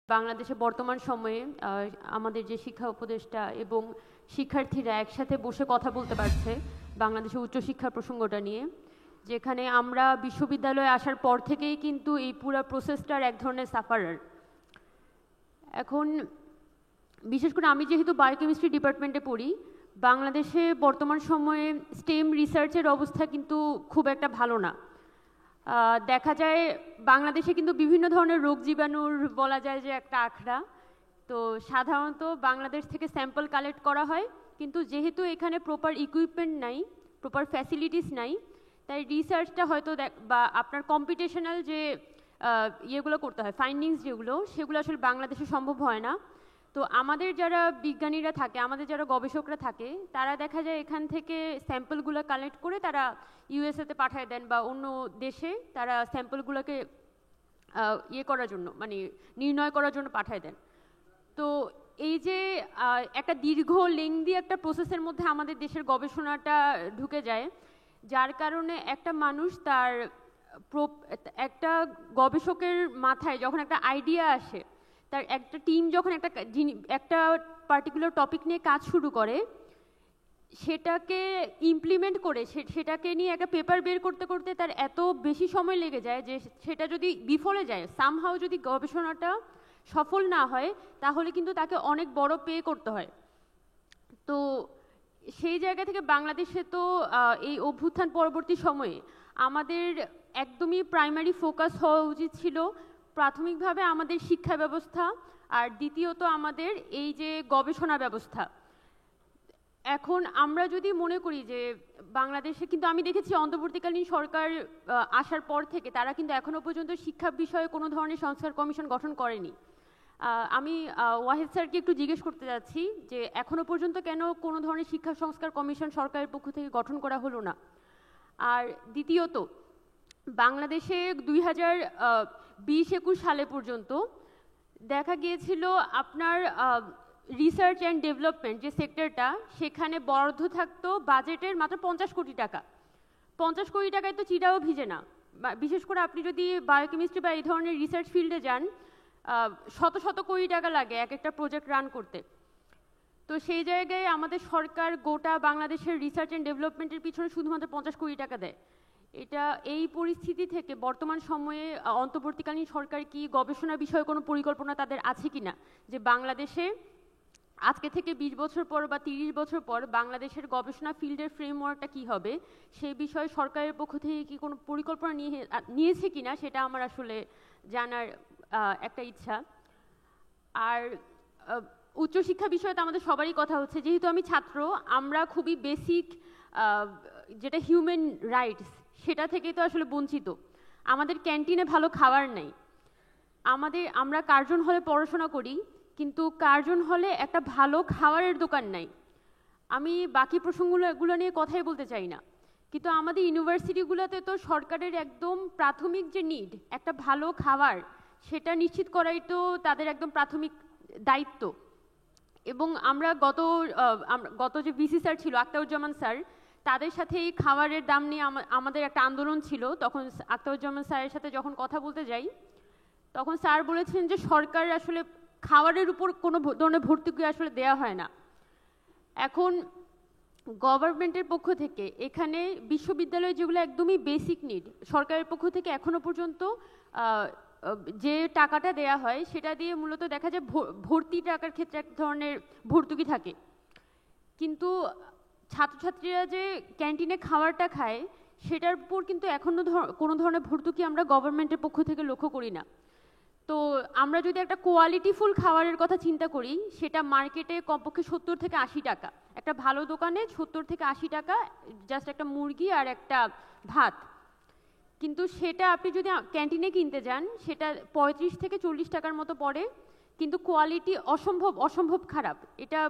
বাংলাদেশে বর্তমান সময়ে আমাদের যে শিক্ষা উপদেষ্টা এবং শিক্ষার্থীরা একসাথে বসে কথা বলতে পারছে বাংলাদেশের উচ্চশিক্ষার প্রসঙ্গটা নিয়ে, যেখানে আমরা বিশ্ববিদ্যালয়ে আসার পর থেকেই কিন্তু এই পুরো প্রসেসটার এক ধরনের সাফারার। এখন বিশেষ করে আমি যেহেতু বায়োকেমিস্ট্রি ডিপার্টমেন্টে পড়ি, বাংলাদেশে বর্তমান সময়ে স্টেম রিসার্চের অবস্থা কিন্তু খুব একটা ভালো না। দেখা যায় বাংলাদেশে কিন্তু বিভিন্ন ধরনের রোগ জীবাণুর বলা যায় যে একটা আখড়া। তো সাধারণত বাংলাদেশ থেকে স্যাম্পল কালেক্ট করা হয়, কিন্তু যেহেতু এখানে প্রপার ইকুইপমেন্ট নাই, প্রপার ফ্যাসিলিটিস নাই, তাই রিসার্চটা হয়তো বা আপনার কম্পিটিশনাল যে ইয়েগুলো করতে হয়, ফাইন্ডিংস যেগুলো, সেগুলো আসলে বাংলাদেশে সম্ভব হয় না। তো আমাদের যারা বিজ্ঞানীরা থাকে, আমাদের যারা গবেষকরা থাকে, তারা দেখা যায় এখান থেকে স্যাম্পলগুলো কালেক্ট করে তারা ইউএসএতে পাঠিয়ে দেন বা অন্য দেশে তারা স্যাম্পলগুলোকে ইয়ে করার জন্য, মানে নির্ণয় করার জন্য পাঠিয়ে দেন। তো এই যে একটা দীর্ঘ লেংদি একটা প্রসেসের মধ্যে আমাদের দেশের গবেষণাটা ঢুকে যায়, যার কারণে একটা মানুষ তার একটা গবেষকের মাথায় যখন একটা আইডিয়া আসে, তার একটা টিম যখন একটা পার্টিকুলার টপিক নিয়ে কাজ শুরু করে, সেটাকে ইমপ্লিমেন্ট করে সেটাকে নিয়ে একটা পেপার বের করতে করতে তার এত বেশি সময় লেগে যায় যে সেটা যদি বিফলে যায়, সামহাও যদি গবেষণাটা সফল না হয়, তাহলে কিন্তু তাকে অনেক বড় পে করতে হয়। তো সেই জায়গা থেকে বাংলাদেশে তো এই অভ্যুত্থান পরবর্তী সময়ে আমাদের একদমই প্রাইমারি ফোকাস হওয়া উচিত ছিল প্রাথমিকভাবে আমাদের শিক্ষা ব্যবস্থা, আর দ্বিতীয়ত আমাদের এই যে গবেষণা ব্যবস্থা। এখন আমরা যদি মনে করি যে বাংলাদেশে, কিন্তু আমি দেখেছি অন্তর্বর্তীকালীন সরকার আসার পর থেকে তারা কিন্তু এখনো পর্যন্ত শিক্ষা বিষয়ে কোনো ধরনের সংস্কার কমিশন গঠন করেনি। আমি ওয়াহিদ স্যারকে একটু জিজ্ঞেস করতে যাচ্ছি যে এখনো পর্যন্ত কেন কোনো ধরনের শিক্ষা সংস্কার কমিশন সরকারের পক্ষ থেকে গঠন করা হলো না। আর দ্বিতীয়ত, বাংলাদেশে 2020-21 সালে পর্যন্ত দেখা গিয়েছিল আপনার রিসার্চ অ্যান্ড ডেভেলপমেন্ট যে সেক্টরটা, সেখানে বরাদ্দ থাকতো বাজেটের মাত্র 50 কোটি টাকা। 50 কোটি টাকায় তো চিটাও ভিজে না। বিশেষ করে আপনি যদি বায়োকেমিস্ট্রি বা এই ধরনের রিসার্চ ফিল্ডে যান, শত শত কোটি টাকা লাগে এক একটা প্রজেক্ট রান করতে। তো সেই জায়গায় আমাদের সরকার গোটা বাংলাদেশের রিসার্চ অ্যান্ড ডেভেলপমেন্টের পিছনে শুধুমাত্র 50 কোটি টাকা দেয়। এটা এই পরিস্থিতি থেকে বর্তমান সময়ে অন্তর্বর্তীকালীন সরকার কি গবেষণা বিষয়ে কোনো পরিকল্পনা তাদের আছে কিনা, যে বাংলাদেশে আজকে থেকে 20 বছর পর বা 30 বছর পর বাংলাদেশের গবেষণা ফিল্ডের ফ্রেমওয়ার্কটা কি হবে, সেই বিষয়ে সরকারের পক্ষ থেকে কি কোনো পরিকল্পনা নিয়েছে কিনা, সেটা আমার আসলে জানার একটা ইচ্ছা। আর উচ্চশিক্ষা বিষয়ে তো আমাদের সবারই কথা হচ্ছে, যেহেতু আমি ছাত্র, আমরা খুবই বেসিক যেটা হিউম্যান রাইটস, সেটা থেকেই তো আসলে বঞ্চিত। আমাদের ক্যান্টিনে ভালো খাবার নেই, আমরা কার্জন হলে পড়াশোনা করি, কিন্তু কার্জন হলে একটা ভালো খাবারের দোকান নাই। আমি বাকি প্রসঙ্গগুলো নিয়ে কথাই বলতে চাই না, কিন্তু আমাদের ইউনিভার্সিটিগুলোতে তো সরকারের একদম প্রাথমিক যে নিড, একটা ভালো খাবার, সেটা নিশ্চিত করাই তো তাদের একদম প্রাথমিক দায়িত্ব। এবং আমরা গত যে ভিসি স্যার ছিল, আখতারুজ্জামান স্যার, তাদের সাথে এই খাবারের দাম নিয়ে আমাদের একটা আন্দোলন ছিল। তখন আখতারুজ্জামান স্যারের সাথে যখন কথা বলতে যাই, তখন স্যার বলেছেন যে সরকার আসলে খাবারের উপর কোনো ধরনের ভর্তুকি আসলে দেয়া হয় না। এখন গভর্নমেন্টের পক্ষ থেকে এখানে বিশ্ববিদ্যালয় যেগুলো একদমই বেসিক নিড, সরকারের পক্ষ থেকে এখনো পর্যন্ত যে টাকাটা দেয়া হয় সেটা দিয়ে মূলত দেখা যায় ভর্তি টাকার ক্ষেত্রে এক ধরনের ভর্তুকি থাকে, কিন্তু ছাত্রছাত্রীরা যে ক্যান্টিনে খাবারটা খায় সেটার উপর কিন্তু এখনো কোনো ধরনের ভর্তুকি আমরা গভর্নমেন্টের পক্ষ থেকে লক্ষ্য করি না। তো আমরা যদি একটা কোয়ালিটিফুল খাবারের কথা চিন্তা করি, সেটা মার্কেটে কমপক্ষে 70 থেকে 80 টাকা, একটা ভালো দোকানে 70 থেকে 80 টাকা জাস্ট একটা মুরগি আর একটা ভাত। কিন্তু সেটা আপনি যদি ক্যান্টিনে কিনতে যান, সেটা 35 থেকে 40 টাকার মতো পড়ে, কিন্তু কোয়ালিটি অসম্ভব খারাপ। এটা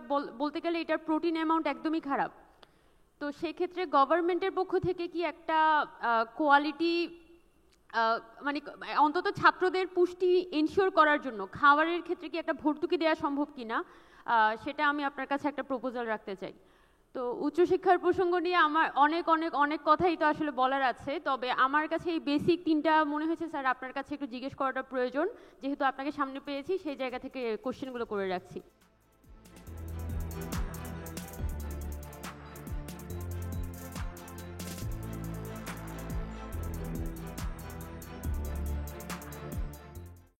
বলতে গেলে এটার প্রোটিন অ্যামাউন্ট একদমই খারাপ। তো সেক্ষেত্রে গভর্নমেন্টের পক্ষ থেকে কি একটা কোয়ালিটি, মানে অন্তত ছাত্রদের পুষ্টি এনশিওর করার জন্য খাবারের ক্ষেত্রে কি একটা ভর্তুকি দেওয়া সম্ভব কিনা, সেটা আমি আপনার কাছে একটা প্রপোজাল রাখতে চাই। তো তো উচ্চশিক্ষার প্রসঙ্গ নিয়ে আমার অনেক অনেক অনেক কথাই তো আসলে বলার আছে, তবে আমার কাছে এই বেসিক তিনটা মনে হয়েছে স্যার আপনার কাছে একটু জিজ্ঞেস করাটা প্রয়োজন, যেহেতু আপনাকে সামনে পেয়েছি সেই জায়গা থেকে কোশ্চেনগুলো করে রাখছি।